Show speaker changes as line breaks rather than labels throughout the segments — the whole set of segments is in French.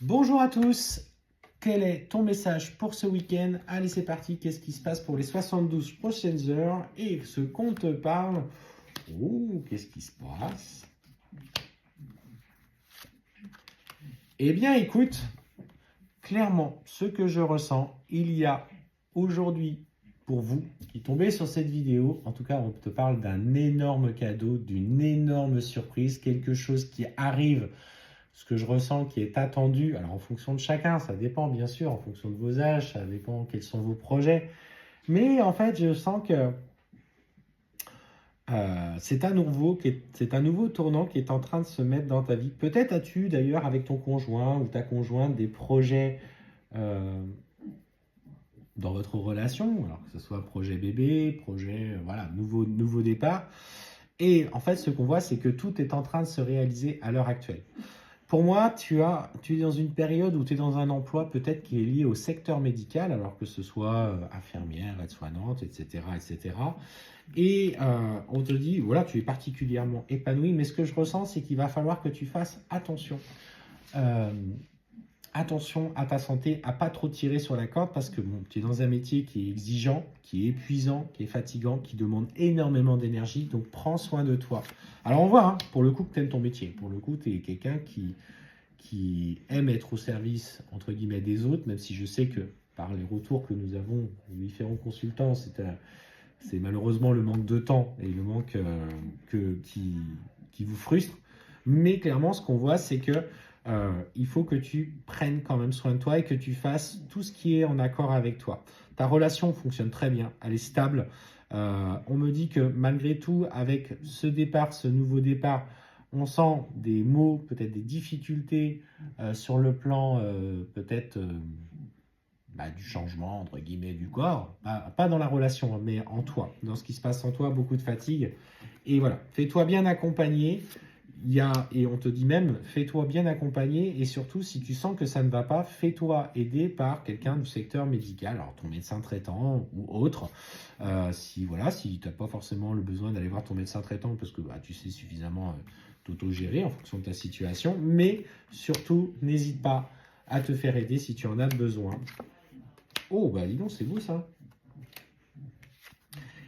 Bonjour à tous, quel est ton message pour ce week-end? Allez, c'est parti, qu'est-ce qui se passe pour les 72 prochaines heures? Et ce qu'on te parle, oh, qu'est-ce qui se passe? Eh bien, écoute, clairement, ce que je ressens, il y a aujourd'hui, pour vous qui tombez sur cette vidéo, en tout cas, on te parle d'un énorme cadeau, d'une énorme surprise, quelque chose qui arrive. Ce que je ressens qui est attendu, alors en fonction de chacun, ça dépend bien sûr, en fonction de vos âges, ça dépend quels sont vos projets. Mais en fait, je sens que c'est un nouveau tournant qui est en train de se mettre dans ta vie. Peut-être as-tu d'ailleurs avec ton conjoint ou ta conjointe des projets euh, dans votre relation, alors que ce soit projet bébé, projet voilà, nouveau départ. Et en fait, ce qu'on voit, c'est que tout est en train de se réaliser à l'heure actuelle. Pour moi, tu es dans une période où tu es dans un emploi peut-être qui est lié au secteur médical, alors que ce soit infirmière, aide-soignante, etc., etc. Et on te dit, voilà, tu es particulièrement épanoui, mais ce que je ressens, c'est qu'il va falloir que tu fasses attention. Euh, Attention à ta santé, à pas trop tirer sur la corde parce que bon, tu es dans un métier qui est exigeant, qui est épuisant, qui est fatigant, qui demande énormément d'énergie. Donc prends soin de toi. Alors on voit, hein, pour le coup, que tu aimes ton métier. Pour le coup, tu es quelqu'un qui aime être au service, entre guillemets, des autres, même si je sais que par les retours que nous avons, les différents consultants, c'est malheureusement le manque de temps et le manque qui vous frustre. Mais clairement, ce qu'on voit, c'est que il faut que tu prennes quand même soin de toi et que tu fasses tout ce qui est en accord avec toi. Ta relation fonctionne très bien, elle est stable. On me dit que malgré tout, avec ce départ, ce nouveau départ, on sent des maux, peut-être des difficultés sur le plan peut-être du changement, entre guillemets, du corps. Pas dans la relation, mais en toi, dans ce qui se passe en toi, beaucoup de fatigue. Et voilà, fais-toi bien accompagner. Et on te dit même, fais-toi bien accompagner et surtout, si tu sens que ça ne va pas, fais-toi aider par quelqu'un du secteur médical, alors ton médecin traitant ou autre. Si tu n'as pas forcément le besoin d'aller voir ton médecin traitant parce que tu sais suffisamment t'auto-gérer en fonction de ta situation, mais surtout, n'hésite pas à te faire aider si tu en as besoin. Oh, bah dis donc, c'est beau ça.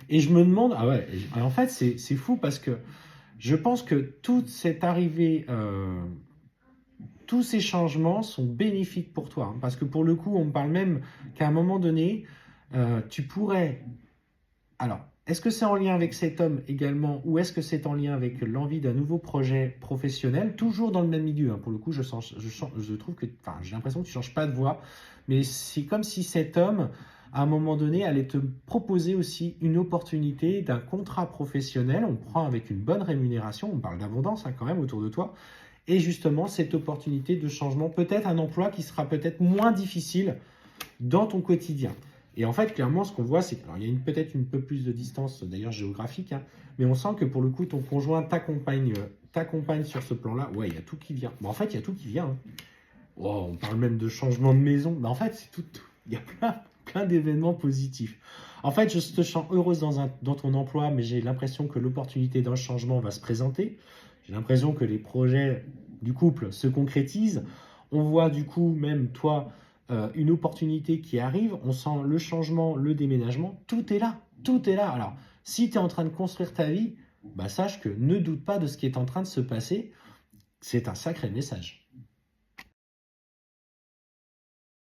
Et je me demande, ah ouais, en fait, c'est fou parce que je pense que toute cette arrivée, tous ces changements sont bénéfiques pour toi. Hein, parce que pour le coup, on me parle même qu'à un moment donné, tu pourrais. Alors, est-ce que c'est en lien avec cet homme également ou est-ce que c'est en lien avec l'envie d'un nouveau projet professionnel, toujours dans le même milieu hein, pour le coup, je trouve que. Enfin, j'ai l'impression que tu ne changes pas de voie, mais c'est comme si cet homme à un moment donné, allait te proposer aussi une opportunité d'un contrat professionnel. On prend avec une bonne rémunération, on parle d'abondance hein, quand même autour de toi. Et justement, cette opportunité de changement, peut-être un emploi qui sera peut-être moins difficile dans ton quotidien. Et en fait, clairement, ce qu'on voit, c'est qu'il y a peut-être un peu plus de distance, d'ailleurs géographique, hein, mais on sent que pour le coup, ton conjoint t'accompagne sur ce plan-là. Ouais, il y a tout qui vient. Bon, en fait, il y a tout qui vient. Hein. Oh, on parle même de changement de maison. Mais en fait, c'est tout. Il y a plein d'événements positifs. En fait, je te sens heureuse dans ton emploi, mais j'ai l'impression que l'opportunité d'un changement va se présenter. J'ai l'impression que les projets du couple se concrétisent. On voit du coup, même toi, une opportunité qui arrive. On sent le changement, le déménagement. Tout est là. Tout est là. Alors, si tu es en train de construire ta vie, sache que ne doute pas de ce qui est en train de se passer. C'est un sacré message.